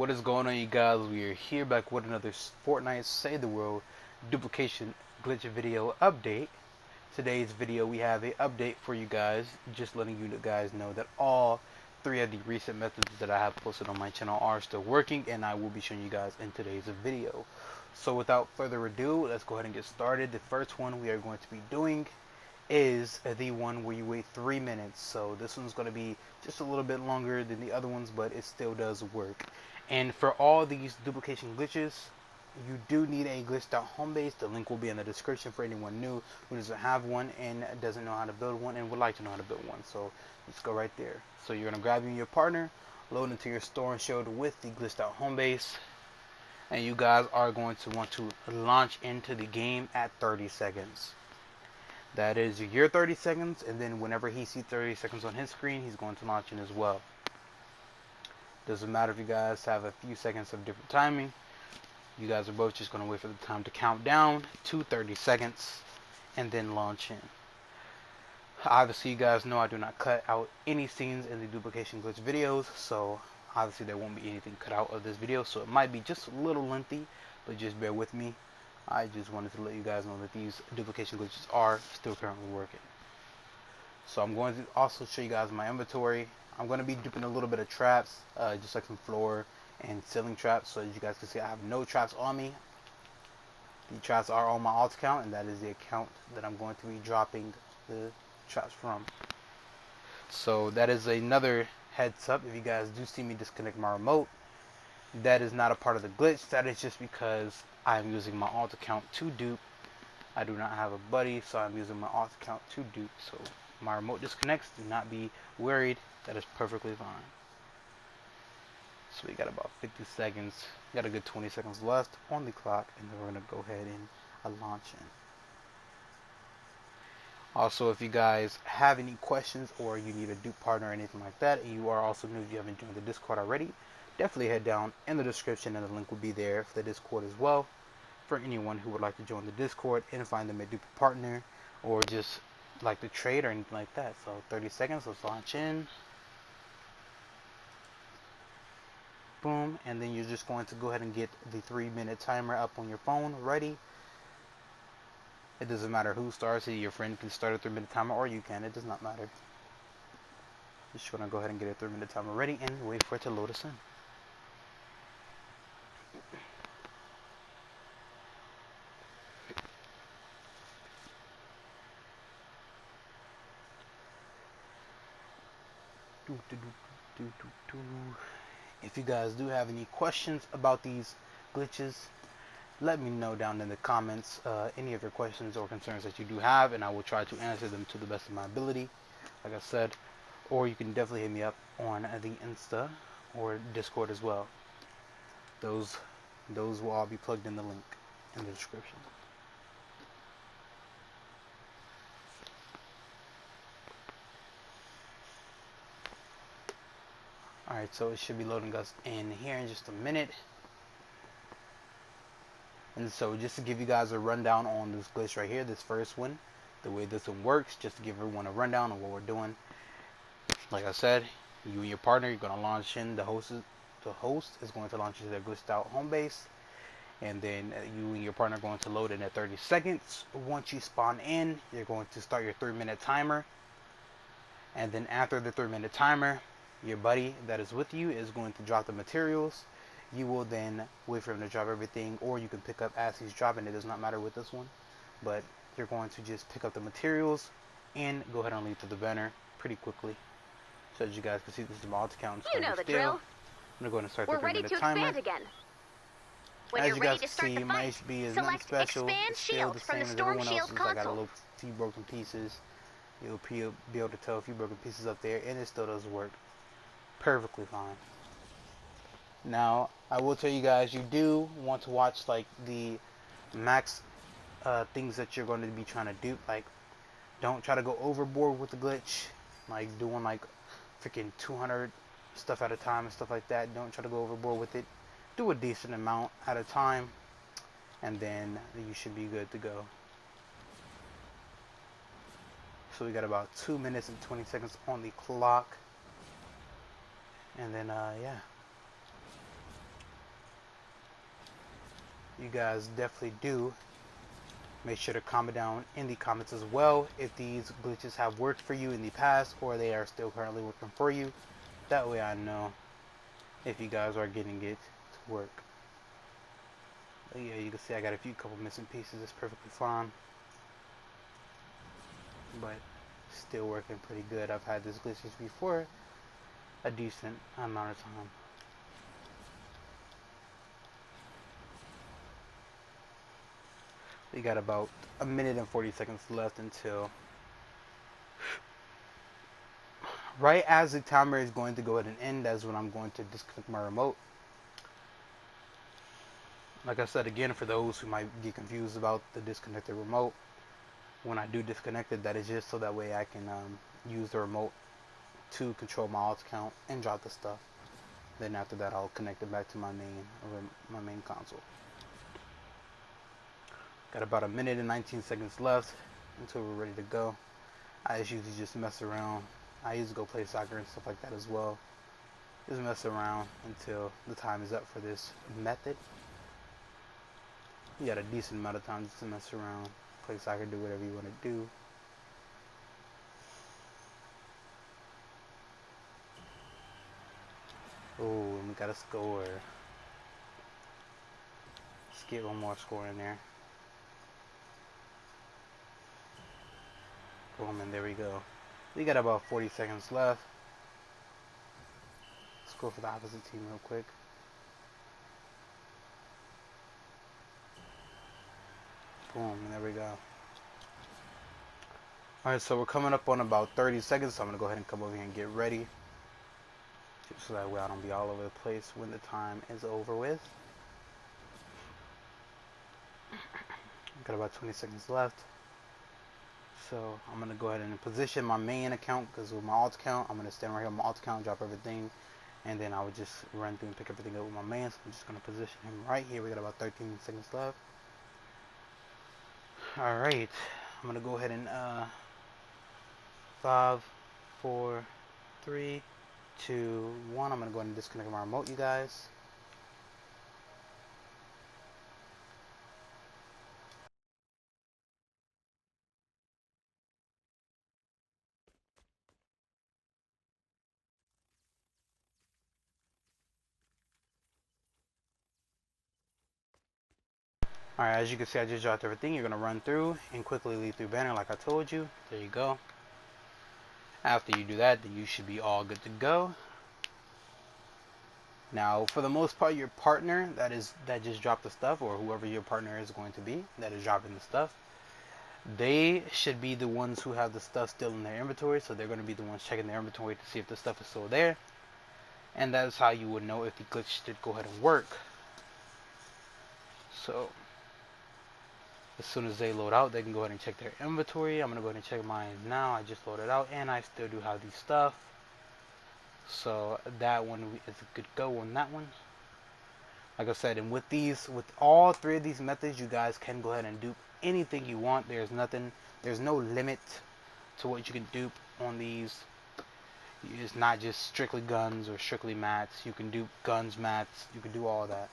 What is going on, you guys? We are here back with another Fortnite Save the World Duplication Glitch video update. Today's video we have an update for you guys, just letting you guys know that all three of the recent methods that I have posted on my channel are still working, and I will be showing you guys in today's video. So without further ado, let's go ahead and get started. The first one we are going to be doing is the one where you wait 3 minutes. So this one's going to be just a little bit longer than the other ones, but it still does work. And for all these duplication glitches, you do need a glitched out home base. The link will be in the description for anyone new who doesn't have one and doesn't know how to build one and would like to know how to build one. So let's go right there. So you're going to grab you your partner, load into your store and shield with the glitched out home base, and you guys are going to want to launch into the game at 30 seconds. That is your 30 seconds, and then whenever he sees 30 seconds on his screen, he's going to launch in as well. Doesn't matter if you guys have a few seconds of different timing. You guys are both just going to wait for the time to count down to 30 seconds and then launch in. Obviously, you guys know I do not cut out any scenes in the duplication glitch videos, so obviously there won't be anything cut out of this video, so it might be just a little lengthy, but just bear with me. I just wanted to let you guys know that these duplication glitches are still currently working. So I'm going to also show you guys my inventory. I'm going to be duping a little bit of traps, just like some floor and ceiling traps. So as you guys can see, I have no traps on me. The traps are on my alt account, and that is the account that I'm going to be dropping the traps from. So that is another heads up. If you guys do see me disconnect my remote, that is not a part of the glitch. That is just because I'm using my alt account to dupe. I do not have a buddy, so I'm using my alt account to dupe. So my remote disconnects. Do not be worried. That is perfectly fine. So we got about 50 seconds. We got a good 20 seconds left on the clock, and then we're going to go ahead and launch in. Also, if you guys have any questions or you need a dupe partner or anything like that, and you are also new, if you haven't joined the Discord already, definitely head down in the description, and the link will be there for the Discord as well, for anyone who would like to join the Discord and find them a dupe partner or just like to trade or anything like that. So 30 seconds, let's launch in. Boom, and then you're just going to go ahead and get the 3-minute timer up on your phone ready. It doesn't matter who starts it. Your friend can start a 3-minute timer, or you can. It does not matter. Just going to go ahead and get a 3-minute timer ready and wait for it to load us in. If you guys do have any questions about these glitches, let me know down in the comments any of your questions or concerns that you do have, and I will try to answer them to the best of my ability, like I said. Or you can definitely hit me up on the Insta or Discord as well. Those will all be plugged in the link in the description. Alright, so it should be loading us in here in just a minute. And so just to give you guys a rundown on this glitch right here, this first one, the way this one works, just to give everyone a rundown on what we're doing. Like I said, you and your partner, you're going to launch in. The host is going to launch into their glitched out home base, and then you and your partner are going to load in at 30 seconds. Once you spawn in, you're going to start your 3-minute timer, and then after the 3-minute timer, your buddy that is with you is going to drop the materials. You will then wait for him to drop everything, or you can pick up as he's dropping. It does not matter with this one, but you're going to just pick up the materials and go ahead and leave to the banner pretty quickly. So as you guys can see, this is my alt account. You know the drill. I'm going to go ahead and start the 3-minute timer. We're ready to expand again. When As you guys can see, my HP is nothing special. It's still the same as everyone else's. I got a few broken pieces. You'll be able to tell a few broken pieces up there, and it still does work perfectly fine. Now, I will tell you guys, you do want to watch like the max things that you're going to be trying to dupe. Like, don't try to go overboard with the glitch, like doing like freaking 200 stuff at a time and stuff like that. Don't try to go overboard with it. Do a decent amount at a time, and then you should be good to go. So we got about 2 minutes and 20 seconds on the clock, and then yeah. you guys definitely do. Make sure to comment down in the comments as well if these glitches have worked for you in the past or they are still currently working for you. That way I know if you guys are getting it to work. But yeah, you can see I got a couple missing pieces. It's perfectly fine, but still working pretty good. I've had this glitches before a decent amount of time. We got about a minute and 40 seconds left until right as the timer is going to go ahead and end. That's when I'm going to disconnect my remote. Like I said again, for those who might get confused about the disconnected remote, when I do disconnect it, that is just so that way I can use the remote to control my alt account and drop the stuff. Then after that, I'll connect it back to my main console. Got about a minute and 19 seconds left until we're ready to go. I usually just mess around. I used to go play soccer and stuff like that as well. Just mess around until the time is up for this method. You got a decent amount of time just to mess around, play soccer, do whatever you want to do. Oh, and we got a score. Let's get one more score in there. Boom, and there we go. We got about 40 seconds left. Let's go for the opposite team real quick. Boom, and there we go. Alright, so we're coming up on about 30 seconds, so I'm going to go ahead and come over here and get ready. Just so that way I don't be all over the place when the time is over with. Got about 20 seconds left. So I'm going to go ahead and position my main account, because with my alt account, I'm going to stand right here on my alt account, drop everything, and then I would just run through and pick everything up with my main. So I'm just going to position him right here. We got about 13 seconds left. Alright, I'm going to go ahead and 5, 4, 3, 2, 1. I'm going to go ahead and disconnect my remote, you guys. Alright, as you can see, I just dropped everything. You're going to run through and quickly leave through banner like I told you. There you go. After you do that, then you should be all good to go. Now, for the most part, your partner that just dropped the stuff, or whoever your partner is going to be that is dropping the stuff, they should be the ones who have the stuff still in their inventory. So they're going to be the ones checking their inventory to see if the stuff is still there. And that is how you would know if the glitch did go ahead and work. So as soon as they load out, they can go ahead and check their inventory. I'm going to go ahead and check mine now. I just loaded out and I still do have the stuff. So that one is a good go on that one. Like I said, and with all three of these methods, you guys can go ahead and dupe anything you want. There's no limit to what you can dupe on these. It's not just strictly guns or strictly mats. You can dupe guns, mats, you can do all that.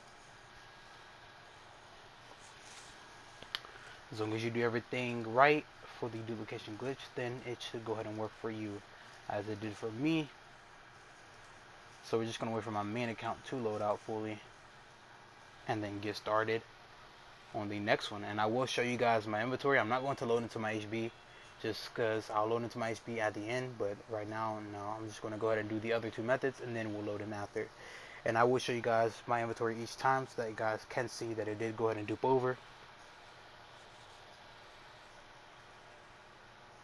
As long as you do everything right for the duplication glitch, then it should go ahead and work for you as it did for me. So we're just going to wait for my main account to load out fully and then get started on the next one. And I will show you guys my inventory. I'm not going to load into my HB just because I'll load into my HB at the end, but right now, no, I'm just going to go ahead and do the other two methods and then we'll load in after. And I will show you guys my inventory each time so that you guys can see that it did go ahead and dupe over.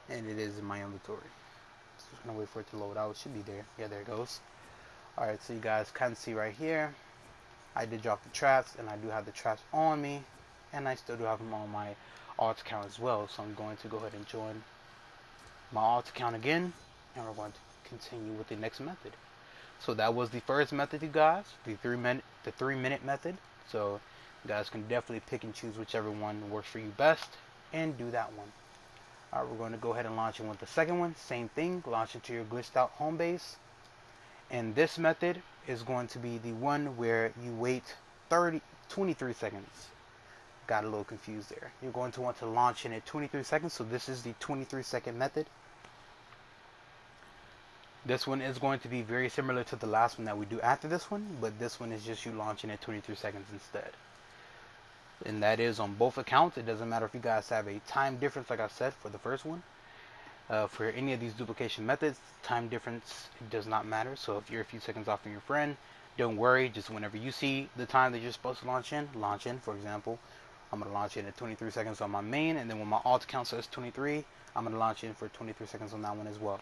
And it is in my inventory. Just gonna wait for it to load out. It should be there. Yeah, there it goes. Alright, so you guys can see right here, I did drop the traps, and I do have the traps on me, and I still do have them on my alt account as well. So I'm going to go ahead and join my alt account again, and we're going to continue with the next method. So that was the first method, you guys, the 3-minute method. So you guys can definitely pick and choose whichever one works for you best and do that one. Alright, we're going to go ahead and launch in with the second one. Same thing, launch into your glitched out home base. And this method is going to be the one where you wait 23 seconds. got a little confused there. You're going to want to launch in at 23 seconds. So this is the 23-second method. This one is going to be very similar to the last one that we do after this one, but this one is just you launching at 23 seconds instead. And that is on both accounts. It doesn't matter if you guys have a time difference, like I said, for the first one. For any of these duplication methods, time difference, it does not matter. So if you're a few seconds off from your friend, don't worry. Just whenever you see the time that you're supposed to launch in. For example, I'm going to launch in at 23 seconds on my main, and then when my alt account says 23, I'm going to launch in for 23 seconds on that one as well.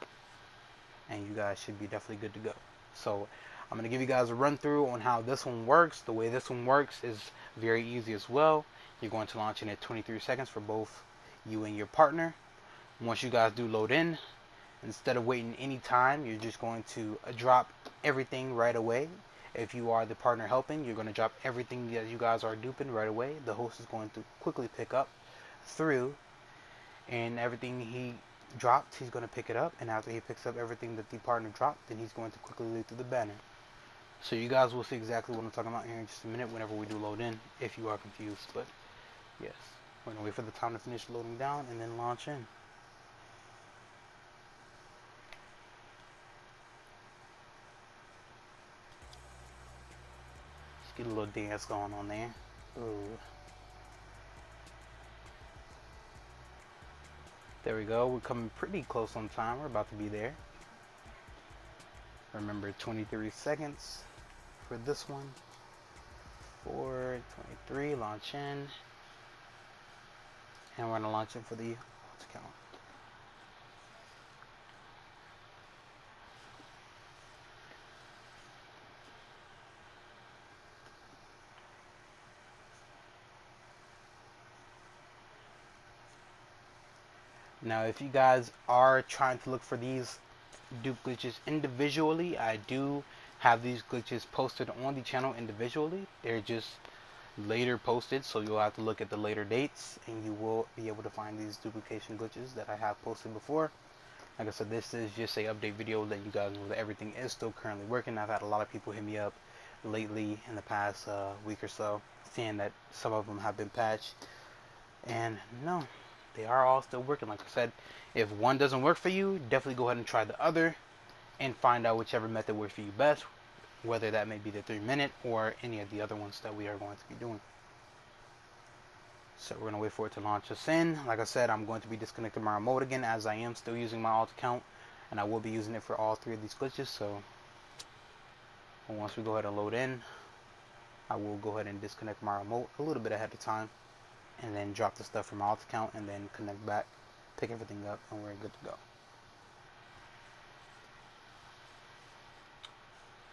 And you guys should be definitely good to go. So I'm going to give you guys a run through on how this one works. The way this one works is very easy as well. You're going to launch in at 23 seconds for both you and your partner. Once you guys do load in, instead of waiting any time, you're just going to drop everything right away. If you are the partner helping, you're going to drop everything that you guys are duping right away. The host is going to quickly pick up through, and everything he dropped, he's going to pick it up, and after he picks up everything that the partner dropped, then he's going to quickly lead through the banner. So you guys will see exactly what I'm talking about here in just a minute whenever we do load in, if you are confused. But yes, we're going to wait for the time to finish loading down and then launch in. Let's get a little dance going on there. Ooh. There we go. We're coming pretty close on time. We're about to be there. Remember, 23 seconds for this one. 4, 23, launch in. And we're going to launch in for the alt account. Now, if you guys are trying to look for these dupe glitches individually, I do have these glitches posted on the channel individually. They're just later posted, so you'll have to look at the later dates and you will be able to find these duplication glitches that I have posted before. Like I said, this is just a update video that you guys know that everything is still currently working. I've had a lot of people hit me up lately in the past week or so saying that some of them have been patched, and no, they are all still working. Like I said, if one doesn't work for you, definitely go ahead and try the other and find out whichever method works for you best, whether that may be the 3-minute or any of the other ones that we are going to be doing. So we're going to wait for it to launch us in. Like I said, I'm going to be disconnecting my remote again, as I am still using my alt account, and I will be using it for all 3 of these glitches. So once we go ahead and load in, I will go ahead and disconnect my remote a little bit ahead of time, and then drop the stuff from my alt account, and then connect back, pick everything up, and we're good to go.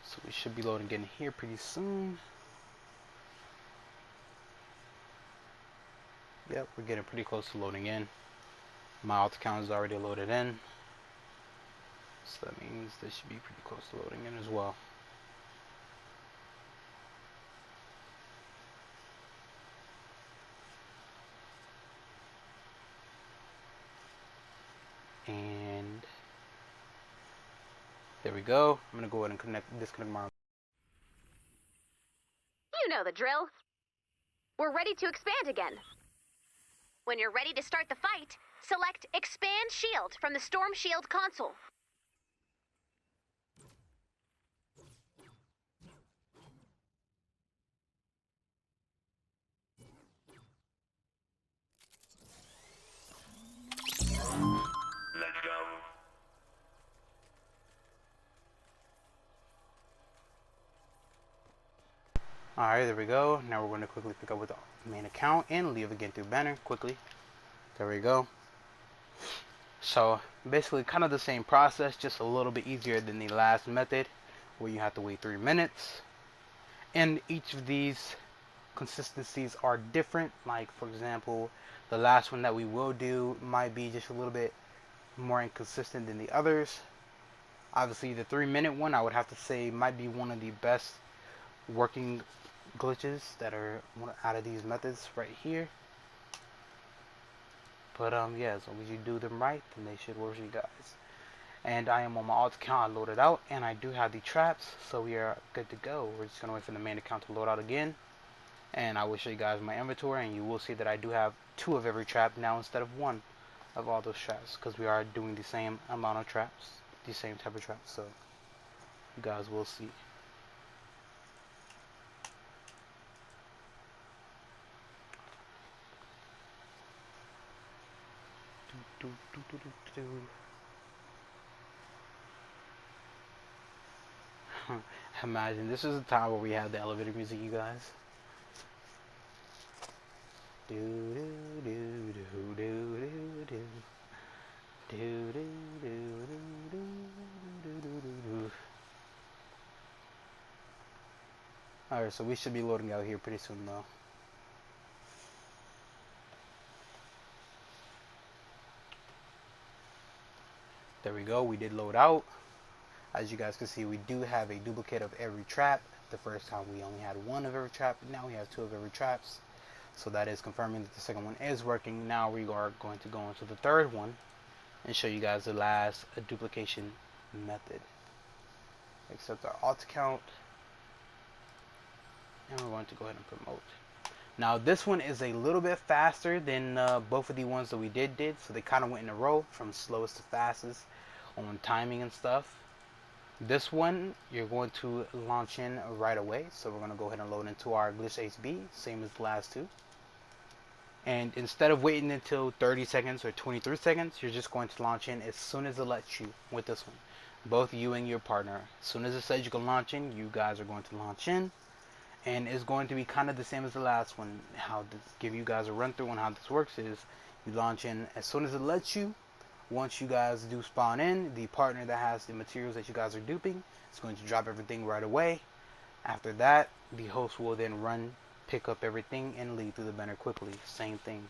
So we should be loading in here pretty soon. Yep, we're getting pretty close to loading in. My alt account is already loaded in, so that means this should be pretty close to loading in as well. And there we go. I'm gonna go ahead and disconnect my. You know the drill. We're ready to expand again. When you're ready to start the fight, select Expand Shield from the Storm Shield console. Let's go. Alright, there we go. Now we're going to quickly pick up with the main account and leave again through banner quickly. There we go. So basically kind of the same process, just a little bit easier than the last method where you have to wait 3 minutes. And each of these consistencies are different. Like for example, the last one that we will do might be just a little bit more inconsistent than the others. Obviously the 3-minute one I would have to say might be one of the best working glitches that are out of these methods right here. But yeah, as long as you do them right, then they should work for you guys. And I am on my alt account. I loaded out, and I do have the traps, so we are good to go. We're just gonna wait for the main account to load out again, And I will show you guys my inventory, and you will see that I do have 2 of every trap now instead of 1 of all those traps, because we are doing the same amount of traps, the same type of traps, so you guys will see. Imagine this is the time where we have the elevator music, you guys. Do do do do do do do. Do do do do do do do do. Alright, so we should be loading out here pretty soon though. There we go, we did load out. As you guys can see, we do have a duplicate of every trap. The first time we only had 1 of every trap, now we have 2 of every traps. So that is confirming that the second one is working. Now we are going to go into the third one and show you guys the last duplication method. Accept our alt account, and we're going to go ahead and promote. Now this one is a little bit faster than both of the ones that we did, so they kind of went in a row from slowest to fastest on timing and stuff. This one you're going to launch in right away, so we're going to go ahead and load into our Glitche'S, same as the last 2. And instead of waiting until 30 seconds or 23 seconds, you're just going to launch in as soon as it lets you with this one. Both you and your partner. As soon as it says you can launch in, you guys are going to launch in. And it's going to be kind of the same as the last one. How to give you guys a run through on how this works is you launch in as soon as it lets you. Once you guys do spawn in, the partner that has the materials that you guys are duping is going to drop everything right away. After that, the host will then run, pick up everything, and lead through the banner quickly. Same thing.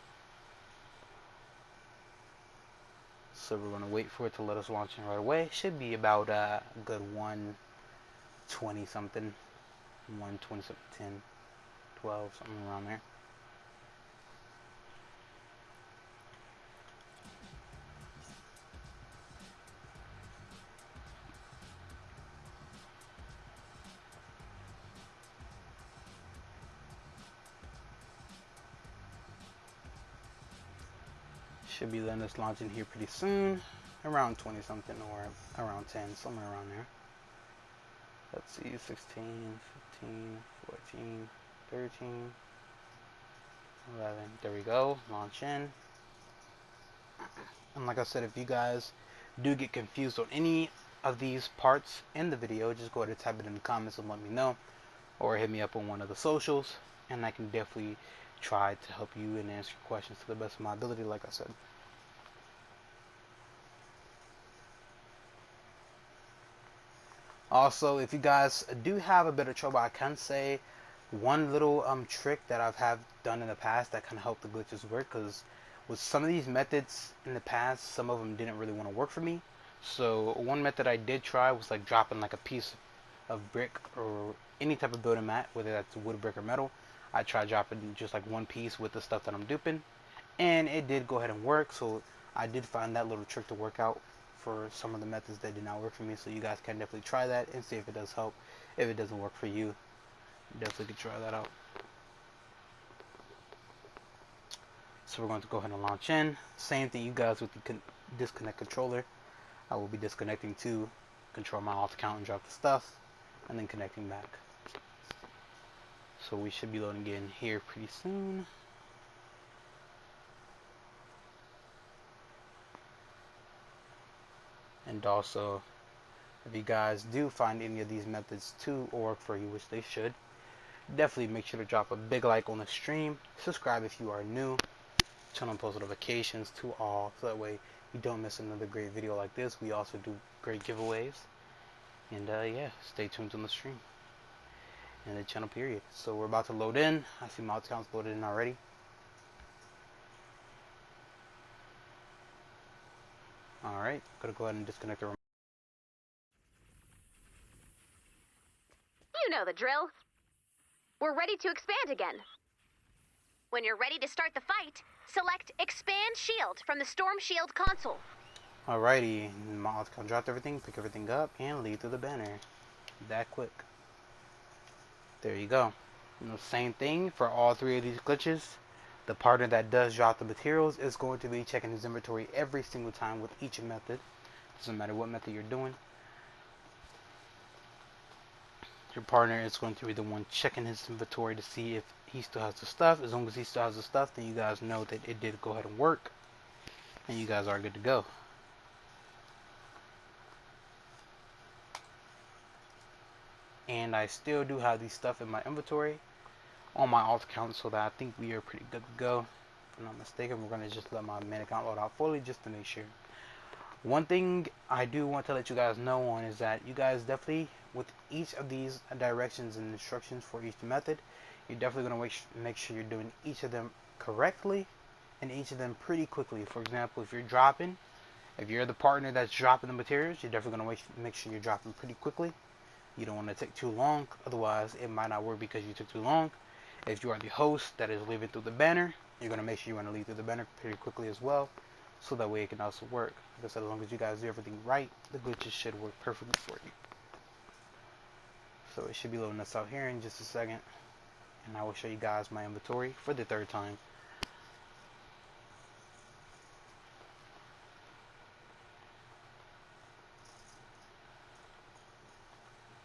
So we're going to wait for it to let us launch in right away. Should be about a good 120 something. 120 something, 10, 12, something around there. Should be letting us launch in here pretty soon. Around 20 something or around 10, somewhere around there. Let's see, 16, 15, 14, 13, 11. There we go. Launch in. And like I said, if you guys do get confused on any of these parts in the video, just go ahead and type it in the comments and let me know. Or hit me up on one of the socials, and I can definitely try to help you and answer your questions to the best of my ability, like I said. Also, if you guys do have a bit of trouble, I can say one little trick that I've done in the past that kind of helped the glitches work, because with some of these methods in the past, some of them didn't really want to work for me. So one method I did try was like dropping like a piece of brick or any type of building mat, whether that's wood, brick, or metal. I tried dropping just like one piece with the stuff that I'm duping, and it did go ahead and work. So I did find that little trick to work out for some of the methods that did not work for me. So you guys can definitely try that and see if it does help. If it doesn't work for you, definitely could try that out. So we're going to go ahead and launch in. Same thing, you guys, with the disconnect controller. I will be disconnecting to control my alt account and drop the stuff, and then connecting back. So we should be loading in here pretty soon. And also, if you guys do find any of these methods to work for you, which they should, definitely make sure to drop a big like on the stream. Subscribe if you are new. Turn on post notifications to all, so that way you don't miss another great video like this. We also do great giveaways. And yeah, stay tuned on the stream and the channel period. So we're about to load in. I see my account's loaded in already. Alright, gotta go ahead and disconnect the remote. You know the drill. We're ready to expand again. When you're ready to start the fight, select Expand Shield from the Storm Shield console. Alrighty, my alt account dropped everything, pick everything up, and lead through the banner. That quick. There you go. Same thing for all three of these glitches. The partner that does drop the materials is going to be checking his inventory every single time with each method. Doesn't matter what method you're doing. Your partner is going to be the one checking his inventory to see if he still has the stuff. As long as he still has the stuff, then you guys know that it did go ahead and work, and you guys are good to go. And I still do have these stuff in my inventory on my alt account, so that I think we are pretty good to go. If I'm not mistaken, we're going to just let my main account load out fully just to make sure. One thing I do want to let you guys know on is that you guys definitely, with each of these directions and instructions for each method, you're definitely going to make sure you're doing each of them correctly and each of them pretty quickly. For example, if you're the partner that's dropping the materials, you're definitely going to make sure you're dropping pretty quickly. You don't want to take too long, otherwise it might not work because you took too long. If you are the host that is leaving through the banner, you're going to make sure you want to leave through the banner pretty quickly as well, so that way it can also work. Like I said, as long as you guys do everything right, the glitches should work perfectly for you. So it should be loading us out here in just a second, and I will show you guys my inventory for the third time.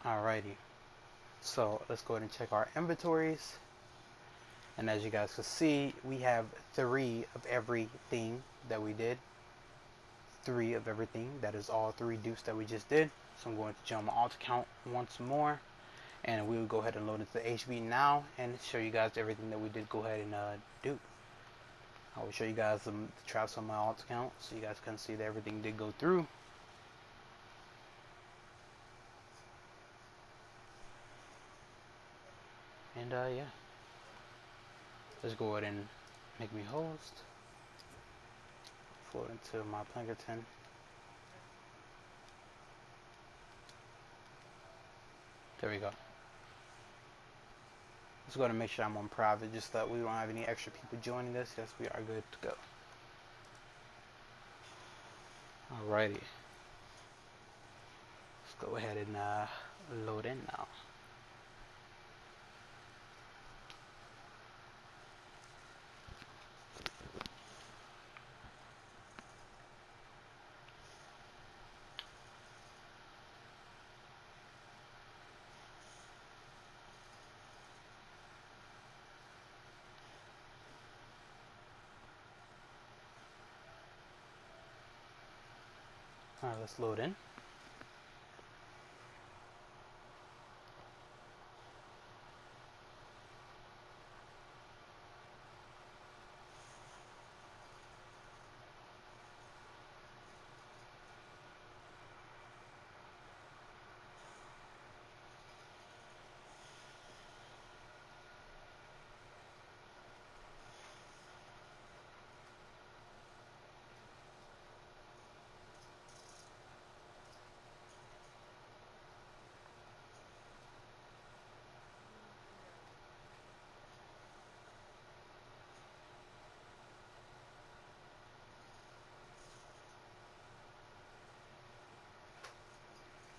Alrighty, so let's go ahead and check our inventories. And as you guys can see, we have 3 of everything that we did. 3 of everything. That is all 3 dupes that we just did. So I'm going to jump my alt account once more, and we will go ahead and load into the HB now and show you guys everything that we did go ahead and dupe. I will show you guys the traps on my alt account so you guys can see that everything did go through. And yeah, let's go ahead and make me host. Float into my Plankerton. There we go. Let's go ahead and make sure I'm on private, just so that we don't have any extra people joining us. Yes, we are good to go. Alrighty. Let's go ahead and load in now. Alright, let's load in.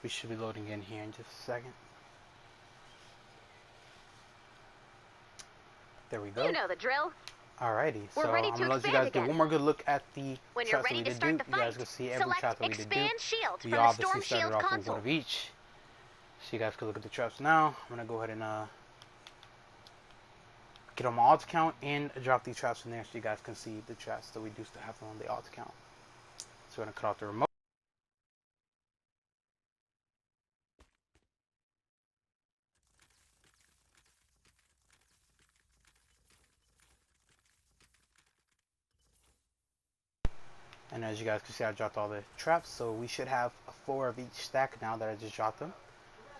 We should be loading in here in just a second. There we go. You know the drill. Alrighty, so We're ready I'm to gonna let you expand guys again. get one more good look at the When you're traps that ready we to did start do. the You guys fight, can see every select trap that we did do. Expand Shield We from the obviously Storm started Shield off with console. one of each. So you guys can look at the traps now. I'm gonna go ahead and get on my alt account and drop these traps in there so you guys can see the traps that we do still have on the alt account. So we're gonna cut off the remote. And as you guys can see, I dropped all the traps, so we should have 4 of each stack now that I just dropped them.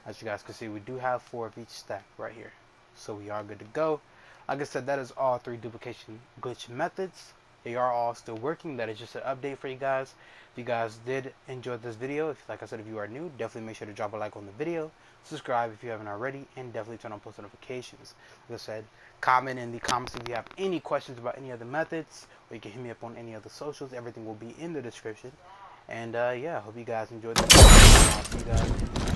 As you guys can see, we do have 4 of each stack right here, so we are good to go. Like I said, that is all 3 duplication glitch methods. They are all still working. That is just an update for you guys. If you guys did enjoy this video, like I said, if you are new, definitely make sure to drop a like on the video, subscribe if you haven't already, and definitely turn on post notifications. Like I said, comment in the comments if you have any questions about any other methods, or you can hit me up on any other socials. Everything will be in the description. And yeah, hope you guys enjoyed this video. I'll see you guys